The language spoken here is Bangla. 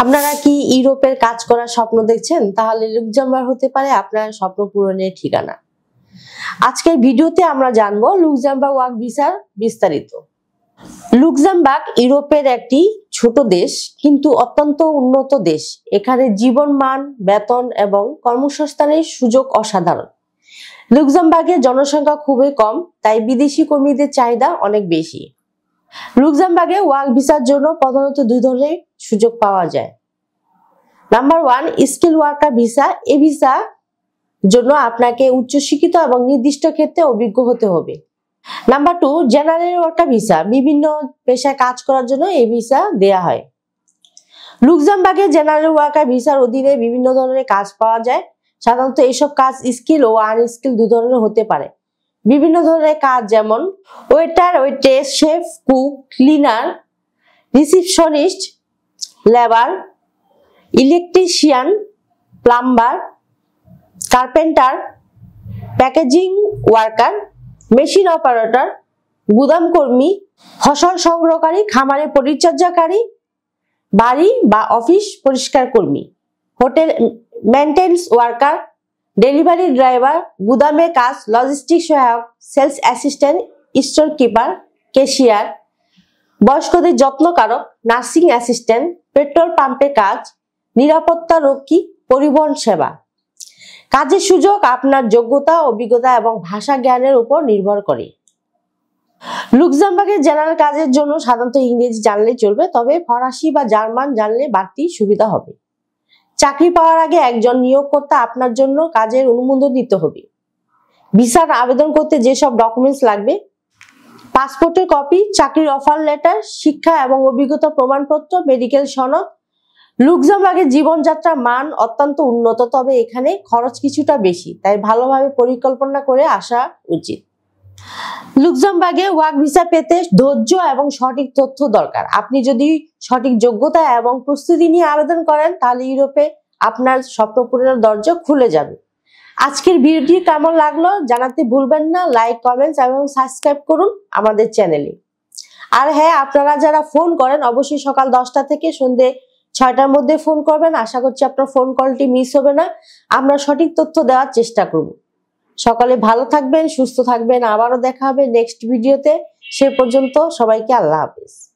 আপনারা কি ইউরোপের কাজ করার স্বপ্ন দেখছেন? তাহলে লুক্সেমবার্গ হতে পারে আপনার স্বপ্ন পূরণের ঠিকানা। আজকের ভিডিওতে আমরা জানবো লুক্সেমবার্গ ওয়ার্ক ভিসার বিস্তারিত। লুক্সেমবার্গ ইউরোপের একটি ছোট দেশ, কিন্তু অত্যন্ত উন্নত দেশ। এখানে জীবনমান, বেতন এবং কর্মসংস্থানের সুযোগ অসাধারণ। লুক্সেমবার্গের জনসংখ্যা খুবই কম, তাই বিদেশি কর্মীদের চাহিদা অনেক বেশি। লুক্সেমবার্গে ওয়ার্ক ভিসার জন্য প্রধানত দুই ধরনের সুযোগ পাওয়া যায়। Number 1, skill worker visa. এই ভিসা জন্য আপনাকে উচ্চশিক্ষিত এবং নির্দিষ্ট ক্ষেত্রে অভিজ্ঞ হতে হবে। Number 2, general worker visa. বিভিন্ন পেশায় কাজ করার জন্য এই ভিসা দেয়া হয়। লুক্সেমবার্গে জেনারেল ওয়ার্কার ভিসার অধীনে বিভিন্ন ধরনের কাজ পাওয়া যায়। সাধারণত এসব কাজ স্কিল ও আনস্কিল দুই ধরনের হতে পারে। বিভিন্ন ধরনের কাজ যেমন waiter, waitress, chef, cook, cleaner, receptionist, labour, electrician, plumber, carpenter, packaging worker, machine operator, গুদাম কর্মী, ফসল সংগ্রহকারী, খামারে পরিচর্যাকারী, বাড়ি বা অফিস পরিষ্কার কর্মী, hotel maintenance worker, delivery driver, গুদামে কাজ, লজিস্টিক সহায়ক, sales assistant, store keeper, cashier, বয়স্কদের যত্নকারক, নার্সিং অ্যাসিস্ট্যান্ট, পেট্রোল পাম্পে কাজ, নিরাপত্তা রক্ষী, পরিবহন সেবা। কাজের সুযোগ আপনার যোগ্যতা, অভিজ্ঞতা এবং ভাষা জ্ঞানের উপর নির্ভর করে। লুক্সেমবার্গের জেনারেল কাজের জন্য সাধারণত ইংরেজি জানলে চলবে, তবে ফরাসি বা জার্মান জানলে বাড়তি সুবিধা হবে। চাকরি পাওয়ার আগে একজন নিয়োগকর্তা আপনার জন্য কাজের অনুমোদন দিতে হবে। ভিসার আবেদন করতে যেসব ডকুমেন্টস লাগবে: পাসপোর্টের কপি, চাকরির অফার লেটার, শিক্ষা এবং অভিজ্ঞতা প্রমাণপত্র, মেডিকেল সনদ। লুক্সেমবার্গের জীবনযাত্রার মান অত্যন্ত উন্নত, তবে এখানে খরচ কিছুটা বেশি, তাই ভালোভাবে পরিকল্পনা করে আসা উচিত। লুক্সেমবার্গে ওয়ার্ক ভিসা পেতে ধৈর্য এবং সঠিক তথ্য দরকার। আপনি যদি সঠিক যোগ্যতা এবং প্রস্তুতি নিয়ে আবেদন করেন, তাহলে ইউরোপে আপনার স্বপ্ন পূরণের দরজা খুলে যাবে। আজকের ভিডিওটি কেমন লাগলো জানাতে ভুলবেন না। লাইক, কমেন্টস এবং সাবস্ক্রাইব করুন আমাদের চ্যানেলে। আর হ্যাঁ, আপনারা যারা ফোন করেন অবশ্যই সকাল 10টা থেকে সন্ধ্যে 6টার মধ্যে ফোন করবেন। আশা করছি আপনার ফোন কলটি মিস হবে না। আমরা সঠিক তথ্য দেওয়ার চেষ্টা করব। সকালে ভালো থাকবেন, সুস্থ থাকবেন। আবারও দেখা হবে নেক্সট ভিডিওতে। সে পর্যন্ত সবাইকে আল্লাহ হাফেজ।